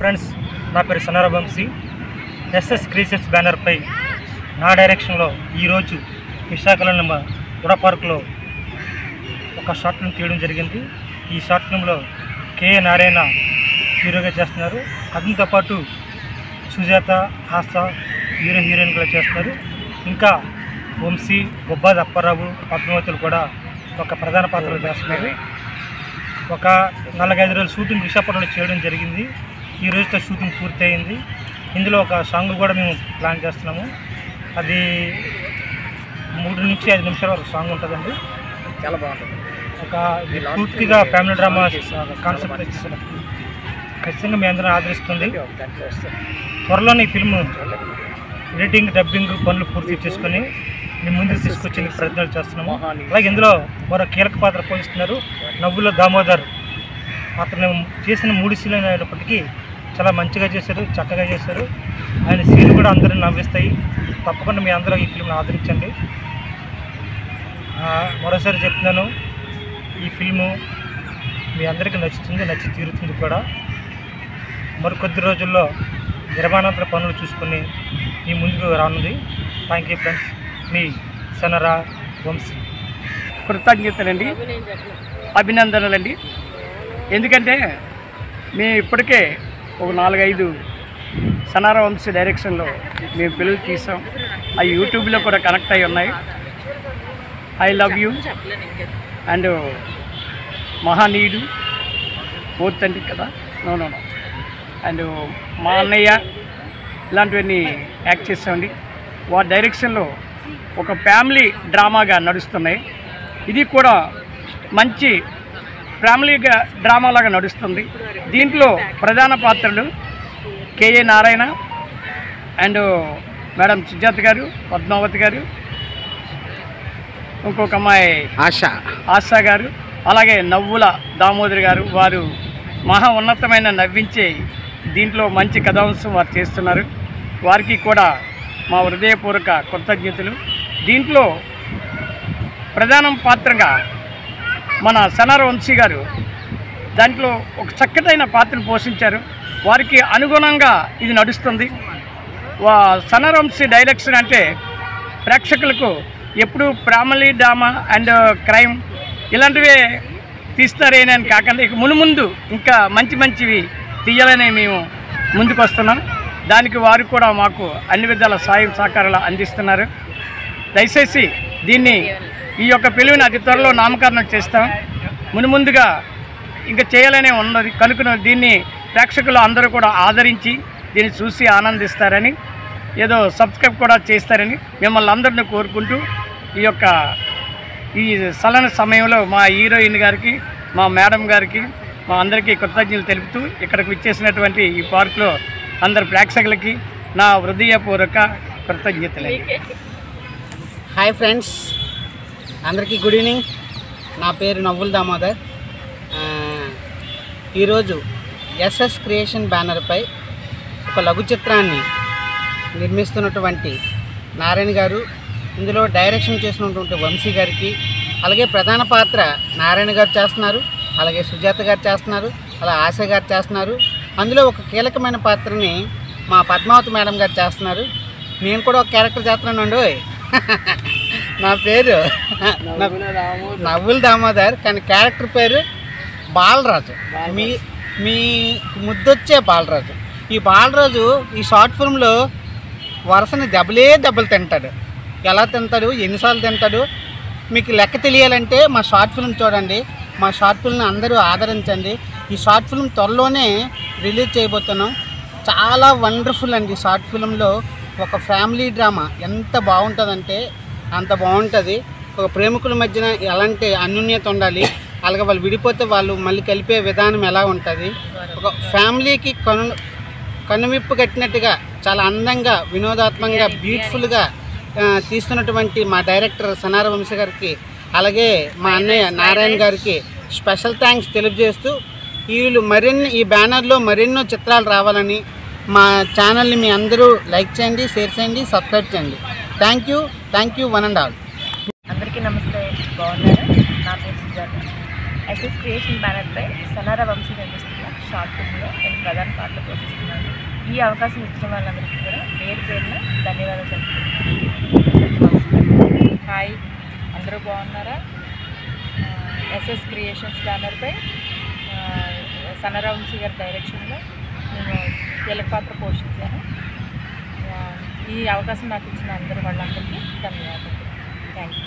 Friends, నా పేరు సనార Vamsi. SS creations బ్యానర్పై నా డైరెక్షన్లో ఈరోజు విశాఖలో ఉడా పార్క్లో ఒక షార్ట్ ఫిల్మ్ తీయడం జరిగింది. ఈ షార్ట్ ఫిల్మ్లో కే.ఏ. నారాయణ హీరోగా చేస్తున్నారు. అతనితో పాటు సుజాత, ఆశా హీరోయిన్గా చేస్తున్నారు. ఇంకా వంశీ, బొబ్బాది అప్పారావు, పద్మావతులు కూడా ఒక ప్రధాన పాత్రలు చేస్తున్నారు. ఒక 4-5 రోజులు షూటింగ్ విశాఖపట్నంలో చేయడం జరిగింది. ఈ రోజుతో షూటింగ్ పూర్తయింది. ఇందులో ఒక సాంగ్ కూడా మేము ప్లాన్ చేస్తున్నాము. అది 3 నుంచి 5 నిమిషాల వరకు సాంగ్ ఉంటుందండి. చాలా బాగుంటుంది. ఒక పూర్తిగా ఫ్యామిలీ డ్రామా కాన్సెప్ట్ వచ్చేసిన ఖచ్చితంగా మీ అందరూ ఆదరిస్తుంది. త్వరలోనే ఈ ఫిల్మ్ ఎడిటింగ్, డబ్బింగ్ పనులు పూర్తి చేసుకొని మీ ముందుకు తీసుకొచ్చే ప్రయత్నాలు చేస్తున్నాము. అలాగే ఇందులో మరో కీలక పాత్ర పోషిస్తున్నారు నవ్వుల దామోదర్. అతను చేసిన 3 సీన్లు అయినప్పటికీ చాలా మంచిగా చేశారు, చక్కగా చేశారు. ఆయన సీన్లు కూడా అందరిని నవ్విస్తాయి. తప్పకుండా మీ అందరూ ఈ ఫిల్మ్ని ఆదరించండి. మరోసారి చెప్తున్నాను, ఈ ఫిల్ము మీ అందరికీ నచ్చుతుంది, నచ్చి తీరుతుంది కూడా. మరికొద్ది రోజుల్లో నిర్మాణాంతర పనులు చూసుకొని మీ ముందుకు రానుంది. Thank you friends. మీ సనరా వంశీ. కృతజ్ఞతలండి, అభినందనలండి. ఎందుకంటే మేము ఇప్పటికే ఒక 4-5 సనార వంశీ డైరెక్షన్లో మేము పిల్లలు తీసాం. అవి యూట్యూబ్లో కూడా కనెక్ట్ అయి ఉన్నాయి. ఐ లవ్ యూ అండ్ మహానీయుడు, పోతండి కదా, నో అండ్ మా అన్నయ్య, ఇలాంటివన్నీ యాక్ట్ చేసామండి. వారి డైరెక్షన్లో ఒక ఫ్యామిలీ డ్రామాగా నడుస్తున్నాయి. ఇది కూడా మంచి ఫ్యామిలీగా డ్రామాలాగా నడుస్తుంది. దీంట్లో ప్రధాన పాత్రలు K.A.. Narayana and madam Sujatha గారు, పద్మావతి గారు, ఇంకొక అమ్మాయి ఆశా గారు, అలాగే నవ్వుల దామోదర్ గారు. వారు మహా ఉన్నతమైన నవ్వించే దీంట్లో మంచి కథాంశం వారు చేస్తున్నారు. వారికి కూడా మా హృదయపూర్వక కృతజ్ఞతలు. దీంట్లో ప్రధాన పాత్రగా మన సనార వంశీ గారు దాంట్లో ఒక చక్కటైన పాత్రను పోషించారు. వారికి అనుగుణంగా ఇది నడుస్తుంది. సనార వంశీ డైరెక్షన్ అంటే ప్రేక్షకులకు ఎప్పుడు ఫ్యామిలీ డ్రామా అండ్ క్రైమ్ ఇలాంటివే తీస్తారేనని కాకుండా ఇక మునుముందు ఇంకా మంచివి తీయాలని మేము ముందుకు వస్తున్నాం. దానికి వారు కూడా మాకు అన్ని విధాల సాయం సహకారాలు అందిస్తున్నారు. దయచేసి దీన్ని ఈ యొక్క పిలువుని అతి త్వరలో నామకరణం చేస్తాం. మునుముందుగా ఇంకా చేయాలనే ఉన్నది కనుక దీన్ని ప్రేక్షకులు అందరూ కూడా ఆదరించి దీన్ని చూసి ఆనందిస్తారని, ఏదో సబ్స్క్రైబ్ కూడా చేస్తారని మిమ్మల్ని అందరినీ కోరుకుంటూ ఈ సలన సమయంలో మా హీరోయిన్ గారికి, మా మేడం గారికి, మా అందరికీ కృతజ్ఞతలు తెలుపుతూ ఇక్కడికి విచ్చేసినటువంటి ఈ పార్కులో అందరు ప్రేక్షకులకి నా హృదయపూర్వక కృతజ్ఞతలు. హాయ్ ఫ్రెండ్స్, అందరికీ గుడ్ ఈవినింగ్. నా పేరు నవ్వుల దామోదర్. ఈరోజు ఎస్ఎస్ క్రియేషన్ బ్యానర్పై ఒక లఘు చిత్రాన్ని నిర్మిస్తున్నటువంటి నారాయణ గారు, ఇందులో డైరెక్షన్ చేసినటువంటి వంశీ గారికి, అలాగే ప్రధాన పాత్ర నారాయణ గారు చేస్తున్నారు, అలాగే సుజాత గారు చేస్తున్నారు, అలా ఆశ గారు చేస్తున్నారు. అందులో ఒక కీలకమైన పాత్రని మా పద్మావతి మేడం గారు చేస్తున్నారు. నేను కూడా ఒక క్యారెక్టర్ చేస్తున్నానండి. నా పేరు నవ్వుల దామోదర్, కానీ క్యారెక్టర్ పేరు బాలరాజు. మీ ముద్దొచ్చే బాలరాజు. ఈ బాలరాజు ఈ షార్ట్ ఫిల్మ్లో వరుసని దెబ్బలు తింటాడు. ఎలా తింటాడు, ఎన్నిసార్లు తింటాడు మీకు లెక్క తెలియాలంటే మా షార్ట్ ఫిల్మ్ చూడండి. మా షార్ట్ ఫిల్మ్ని అందరూ ఆదరించండి. ఈ షార్ట్ ఫిల్మ్ త్వరలోనే రిలీజ్ చేయబోతున్నాం. చాలా వండర్ఫుల్ అండి. షార్ట్ ఫిల్మ్లో ఒక ఫ్యామిలీ డ్రామా ఎంత బాగుంటుందంటే అంత బాగుంటుంది. ఒక ప్రేమికుల మధ్యన ఎలాంటి అన్యోన్యత ఉండాలి, అలాగే వాళ్ళు విడిపోతే వాళ్ళు మళ్ళీ కలిపే విధానం ఎలా ఉంటుంది, ఒక ఫ్యామిలీకి కనువిప్పు కట్టినట్టుగా చాలా అందంగా, వినోదాత్మకంగా, బ్యూటిఫుల్గా తీస్తున్నటువంటి మా డైరెక్టర్ సనార వంశీ గారికి, అలాగే మా అన్నయ్య నారాయణ గారికి స్పెషల్ థ్యాంక్స్ తెలియజేస్తూ, ఈ బ్యానర్లో మరెన్నో చిత్రాలు రావాలని మా ఛానల్ని మీ అందరూ లైక్ చేయండి, షేర్ చేయండి, సబ్స్క్రైబ్ చేయండి. Thank you one and all. అందరికీ నమస్తే. బాగున్నారు? నా పేరు సుజాత. ఎస్ఎస్ క్రియేషన్ బ్యానర్పై సనార వంశీ నిర్మిస్తున్న షార్ట్ ఫిల్మ్లో నేను ప్రధాన పాత్ర పోషిస్తున్నాను. ఈ అవకాశం ఇచ్చిన వాళ్ళందరికీ కూడా పేరు పేరున ధన్యవాదాలు తెలుపుతున్నాను. హాయ్, అందరూ బాగున్నారా? ఎస్ఎస్ క్రియేషన్స్ బ్యానర్పై సన్నరావు వంశీ గారి డైరెక్షన్లో నేను కీలక పాత్ర పోషించాను. ఈ అవకాశం నాకు ఇచ్చిన అందరూ వాళ్ళందరికీ ధన్యవాదాలు. Thank you.